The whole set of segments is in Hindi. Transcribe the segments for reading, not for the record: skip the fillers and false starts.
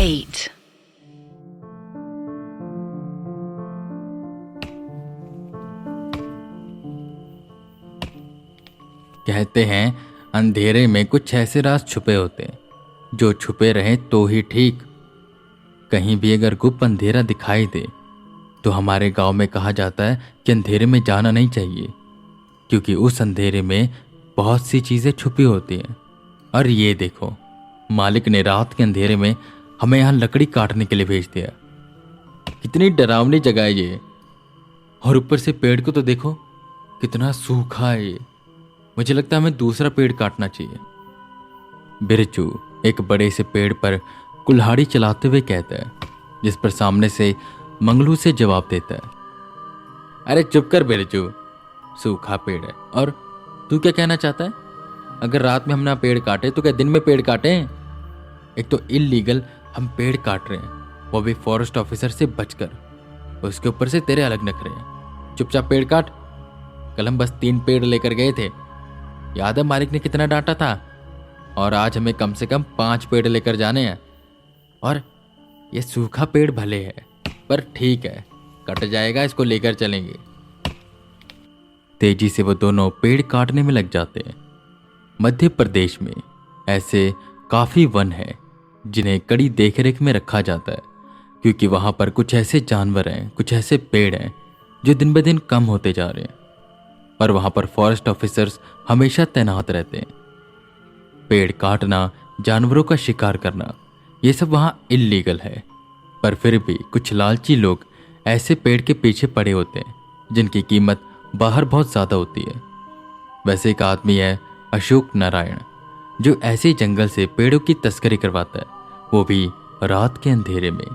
8. कहते हैं अंधेरे में कुछ ऐसे राज छुपे होते हैं जो छुपे रहें तो ही ठीक। कहीं भी अगर गुप्त अंधेरा दिखाई दे तो हमारे गांव में कहा जाता है कि अंधेरे में जाना नहीं चाहिए, क्योंकि उस अंधेरे में बहुत सी चीजें छुपी होती हैं। और ये देखो, मालिक ने रात के अंधेरे में हमें यहाँ लकड़ी काटने के लिए भेज दिया। कितनी डरावनी जगह है ये। और ऊपर से पेड़ को तो देखो, कितना सूखा है ये। मुझे लगता है हमें दूसरा पेड़ काटना चाहिए। बिरजू एक बड़े से पेड़ पर कुल्हाड़ी चलाते हुए कहता है, जिस पर सामने से मंगलू से जवाब देता है, अरे चुप कर बिरजू, सूखा पेड़ है। और तू क्या कहना चाहता है? अगर रात में हम ना पेड़ काटे तो क्या दिन में पेड़ काटे? एक तो इल्लीगल हम पेड़ काट रहे हैं, वो भी फॉरेस्ट ऑफिसर से बचकर, उसके ऊपर से तेरे अलग नखरे हैं। चुपचाप पेड़ काट। कल हम बस 3 पेड़ लेकर गए थे, याद है मालिक ने कितना डांटा था? और आज हमें कम से कम 5 पेड़ लेकर जाने हैं। और ये सूखा पेड़ भले है, पर ठीक है, कट जाएगा, इसको लेकर चलेंगे। तेजी से वो दोनों पेड़ काटने में लग जाते हैं। मध्य प्रदेश में ऐसे काफी वन हैं जिन्हें कड़ी देखरेख में रखा जाता है, क्योंकि वहां पर कुछ ऐसे जानवर हैं, कुछ ऐसे पेड़ हैं जो दिन ब दिन कम होते जा रहे हैं। पर वहां पर फॉरेस्ट ऑफिसर्स हमेशा तैनात रहते हैं। पेड़ काटना, जानवरों का शिकार करना, ये सब वहां इल्लीगल है। पर फिर भी कुछ लालची लोग ऐसे पेड़ के पीछे पड़े होते हैं जिनकी कीमत बाहर बहुत ज्यादा होती है। वैसे एक आदमी है अशोक नारायण, जो ऐसे जंगल से पेड़ों की तस्करी करवाता है, वो भी रात के अंधेरे में।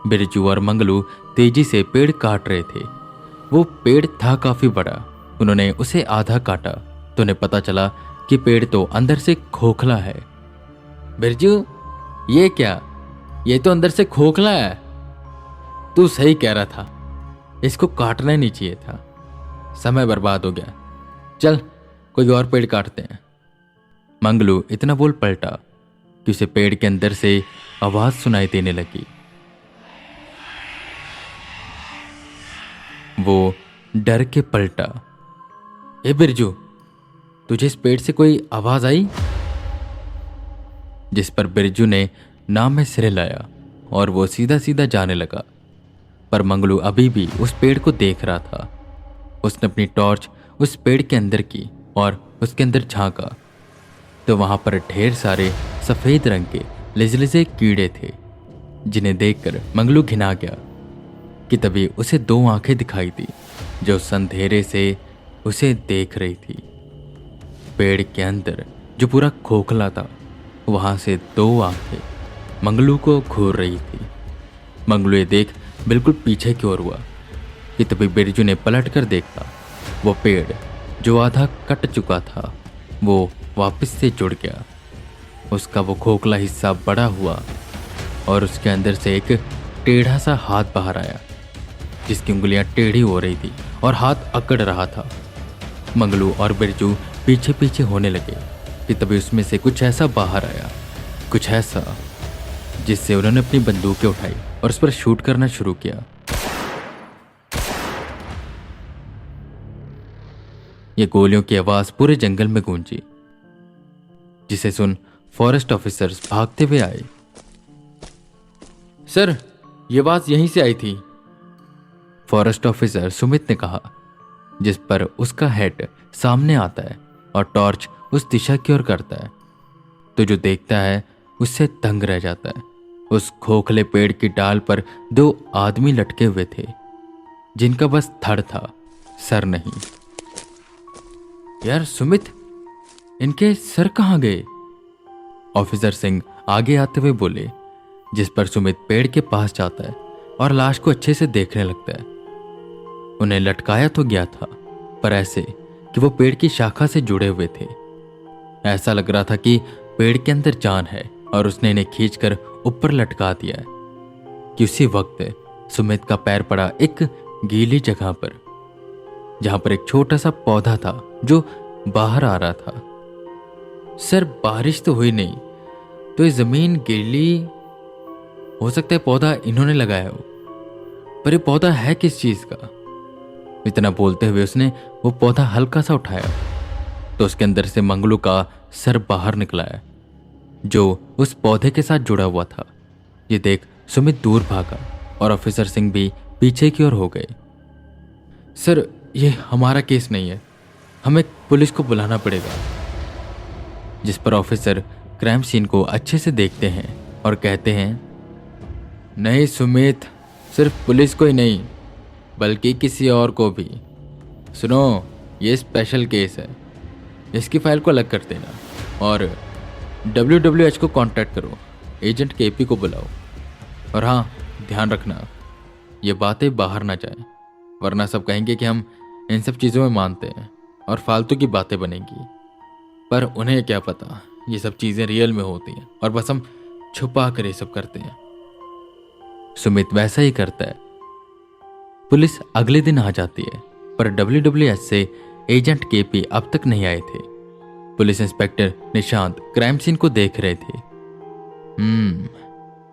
बिरजू और मंगलू तेजी से पेड़ काट रहे थे। वो पेड़ था काफी बड़ा। उन्होंने उसे आधा काटा तो उन्हें पता चला कि पेड़ तो अंदर से खोखला है। बिरजू, ये क्या? ये तो अंदर से खोखला है। तू सही कह रहा था, इसको काटना ही नहीं चाहिए था। समय बर्बाद हो गया। चल कोई और पेड़ काटते हैं। मंगलू इतना बोल पलटा कि उसे पेड़ के अंदर से आवाज सुनाई देने लगी। वो डर के पलटा। ए बिरजू, तुझे इस पेड़ से कोई आवाज आई? जिस पर बिरजू ने नाम में सिर लाया और वो सीधा सीधा जाने लगा। पर मंगलू अभी भी उस पेड़ को देख रहा था। उसने अपनी टॉर्च उस पेड़ के अंदर की और उसके अंदर झांका तो वहां पर ढेर सारे सफेद रंग के लिजलिजे कीड़े थे, जिन्हें देखकर मंगलू घिना गया। कि तभी उसे 2 आंखें दिखाई दी जो उस अंधेरे से उसे देख रही थी। पेड़ के अंदर जो पूरा खोखला था, वहां से 2 आंखें मंगलू को घूर रही थी। मंगलू ये देख बिल्कुल पीछे की ओर हुआ कि तभी बिरजू ने पलट कर देखा। वो पेड़ जो आधा कट चुका था, वो वापस से जुड़ गया। उसका वो खोखला हिस्सा बड़ा हुआ और उसके अंदर से एक टेढ़ा सा हाथ बाहर आया, जिसकी उंगलियां टेढ़ी हो रही थी और हाथ अकड़ रहा था। मंगलू और बिरजू पीछे पीछे होने लगे कि तभी उसमें से कुछ ऐसा बाहर आया, कुछ ऐसा जिससे उन्होंने अपनी बंदूकें उठाई और उस पर शूट करना शुरू किया। ये गोलियों की आवाज पूरे जंगल में गूंजी, जिसे सुन फॉरेस्ट ऑफिसर्स भागते हुए आए। सर, ये आवाज यहीं से आई थी, फॉरेस्ट ऑफिसर सुमित ने कहा, जिस पर उसका हेड सामने आता है और टॉर्च उस दिशा की ओर करता है तो जो देखता है उससे दंग रह जाता है। उस खोखले पेड़ की डाल पर 2 आदमी लटके हुए थे, जिनका बस धड़ था, सर नहीं। यार सुमित, इनके सर कहाँ गए? ऑफिसर सिंह आगे आते हुए बोले, जिस पर सुमित पेड़ के पास जाता है और लाश को अच्छे से देखने लगता है। उन्हें लटकाया तो गया था, पर ऐसे कि वो पेड़ की शाखा से जुड़े हुए थे। ऐसा लग रहा था कि पेड़ के अंदर जान है और उसने इन्हें खींचकर ऊपर लटका दिया है। कि उसी वक्त सुमित का पैर पड़ा एक गीली जगह पर, जहां पर एक छोटा सा पौधा था जो बाहर आ रहा था। सर, बारिश तो हुई नहीं, तो ये जमीन गीली हो सकता है पौधा इन्होंने लगाया हो, पर ये पौधा है किस चीज का? इतना बोलते हुए उसने वो पौधा हल्का सा उठाया तो उसके अंदर से मंगलू का सर बाहर निकला है, जो उस पौधे के साथ जुड़ा हुआ था। ये देख सुमित दूर भागा और ऑफिसर सिंह भी पीछे की ओर हो गए। सर, ये हमारा केस नहीं है, हमें पुलिस को बुलाना पड़ेगा। जिस पर ऑफिसर क्राइम सीन को अच्छे से देखते हैं और कहते हैं, नहीं सुमित, सिर्फ पुलिस को ही नहीं बल्कि किसी और को भी। सुनो, ये स्पेशल केस है, इसकी फाइल को अलग कर देना और WWH को कांटेक्ट करो, एजेंट KP को बुलाओ। और हाँ, ध्यान रखना ये बातें बाहर ना जाए, वरना सब कहेंगे कि हम इन सब चीज़ों में मानते हैं और फालतू की बातें बनेंगी। पर उन्हें क्या पता ये सब चीज़ें रियल में होती हैं और बस हम छुपा कर ये सब करते हैं। सुमित वैसा ही करता है। पुलिस अगले दिन आ जाती है, पर WWH से एजेंट KP अब तक नहीं आए थे। Police inspector Nishant crime scene को देख रहे थे।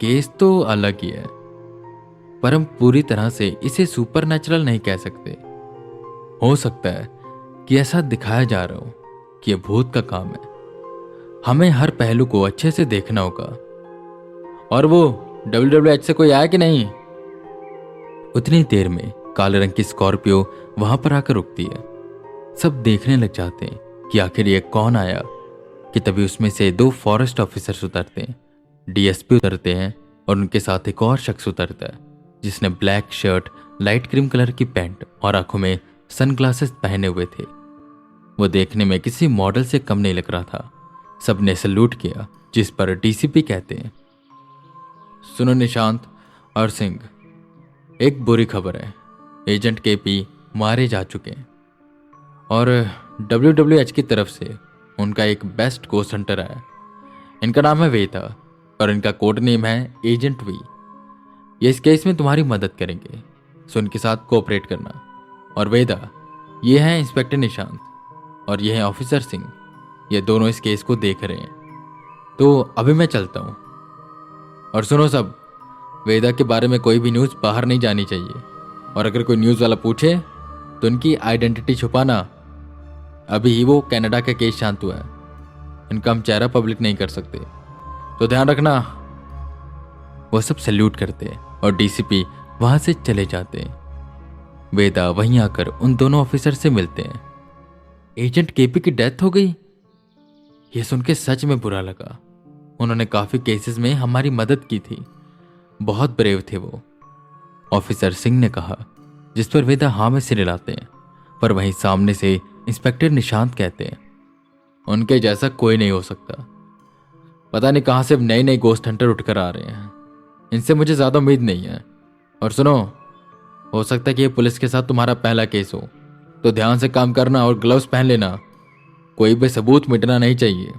केस तो अलग ही है, पर हम पूरी तरह से इसे सुपरनैचुरल नहीं कह सकते। हो सकता है कि ऐसा दिखाया जा रहा हो कि यह भूत का काम है। हमें हर पहलू को अच्छे से देखना होगा। और वो WWH से कोई आया कि नहीं? उतनी देर में काले रंग की स्कॉर्पियो वहां पर आकर रुकती है। सब देखने लग जाते हैं कि आखिर ये कौन आया, कि तभी उसमें से 2 फॉरेस्ट ऑफिसर्स उतरते हैं। DSP उतरते हैं और उनके साथ एक और शख्स उतरता है जिसने black shirt, light cream colour की पैंट और आंखों में सनग्लासेस पहने हुए थे। वो देखने में किसी मॉडल से कम नहीं लग रहा था। सबने सल्यूट किया, जिस पर DCP कहते हैं, सुनो निशांत और सिंह, एक बुरी खबर है, एजेंट KP मारे जा चुके हैं और WWH की तरफ से उनका एक बेस्ट गोस्ट हंटर है। इनका नाम है वेदा और इनका कोड नेम है एजेंट V। ये इस केस में तुम्हारी मदद करेंगे, सो उनके साथ कोऑपरेट करना। और वेदा, ये हैं इंस्पेक्टर निशांत और ये हैं ऑफिसर सिंह। ये दोनों इस केस को देख रहे हैं। तो अभी मैं चलता हूँ। और सुनो सब, वेदा के बारे में कोई भी न्यूज़ बाहर नहीं जानी चाहिए और अगर कोई न्यूज़ वाला पूछे तो उनकी आइडेंटिटी छुपाना। अभी ही वो कनाडा का केस शांत हुआ है, इनका हम चेहरा पब्लिक नहीं कर सकते, तो ध्यान रखना। वो सब सैल्यूट करते हैं और DCP वहां से चले जाते हैं। वेदा वहीं आकर उन दोनों ऑफिसर से मिलते हैं। एजेंट KP की डेथ हो गई, यह सुन के सच में बुरा लगा। उन्होंने काफी केसेस में हमारी मदद की थी, बहुत ब्रेव थे वो, ऑफिसर सिंह ने कहा, जिस पर वेदा हाँ में सिर हिलाते हैं। पर वहीं सामने से इंस्पेक्टर निशांत कहते हैं, उनके जैसा कोई नहीं हो सकता। पता नहीं कहां से नए नए गोस्ट हंटर उठकर आ रहे हैं, इनसे मुझे ज्यादा उम्मीद नहीं है। और सुनो, हो सकता है कि ये पुलिस के साथ तुम्हारा पहला केस हो, तो ध्यान से काम करना और ग्लव्स पहन लेना, कोई भी सबूत मिटना नहीं चाहिए।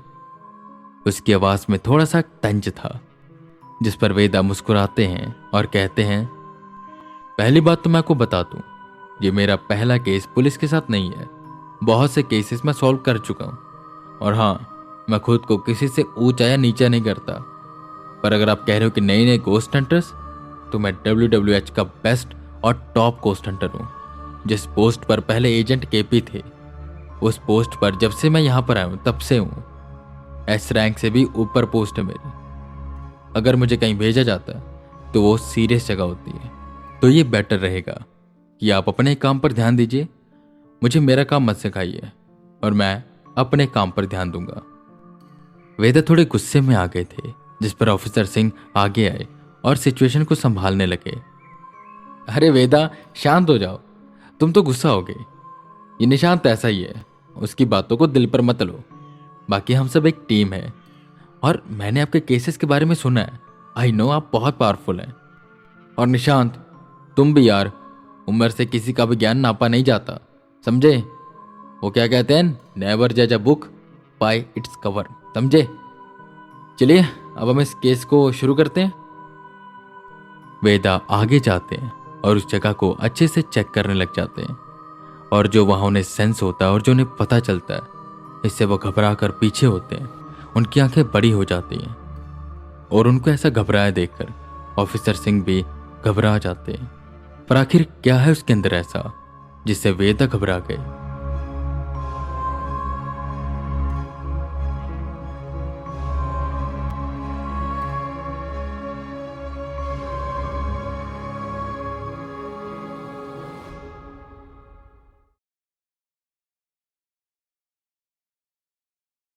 उसकी आवाज में थोड़ा सा तंज था, जिस पर वेदा मुस्कुराते हैं और कहते हैं, पहली बात तो मैं आपको बता दूं, ये मेरा पहला केस पुलिस के साथ नहीं है। बहुत से केसेस मैं सॉल्व कर चुका हूं और हाँ, मैं खुद को किसी से ऊंचा या नीचा नहीं करता। पर अगर आप कह रहे हो कि नए नए गोस्ट हंटर्स, तो मैं WWH का बेस्ट और टॉप गोस्ट हंटर हूं। जिस पोस्ट पर पहले एजेंट KP थे, उस पोस्ट पर जब से मैं यहां पर आया हूं तब से हूं। S रैंक से भी ऊपर पोस्ट है मेरी। अगर मुझे कहीं भेजा जाता है तो वो सीरियस जगह होती है। तो ये बेटर रहेगा कि आप अपने काम पर ध्यान दीजिए, मुझे मेरा काम मत सिखाइए और मैं अपने काम पर ध्यान दूंगा। वेदा थोड़े गुस्से में आ गए थे, जिस पर ऑफिसर सिंह आगे आए और सिचुएशन को संभालने लगे। अरे वेदा, शांत हो जाओ, तुम तो गुस्सा हो गए। ये निशांत ऐसा ही है, उसकी बातों को दिल पर मत लो। बाकी हम सब एक टीम है और मैंने आपके केसेस के बारे में सुना है। आई नो आप बहुत पावरफुल हैं। और निशांत, तुम भी यार, उम्र से किसी का भी ज्ञान नापा नहीं जाता, समझे? वो क्या कहते हैं, नेवर जज a book by its cover, समझे? चलिए अब हम इस केस को शुरू करते हैं। वेदा आगे जाते हैं और उस जगह को अच्छे से चेक करने लग जाते हैं और जो वहां उन्हें सेंस होता है और जो उन्हें पता चलता है, इससे वो घबरा कर पीछे होते हैं। उनकी आंखें बड़ी हो जाती हैं और उनको ऐसा घबराया देखकर ऑफिसर सिंह भी घबरा जाते। पर आखिर क्या है उसके अंदर ऐसा जिससे वेदा घबरा गए?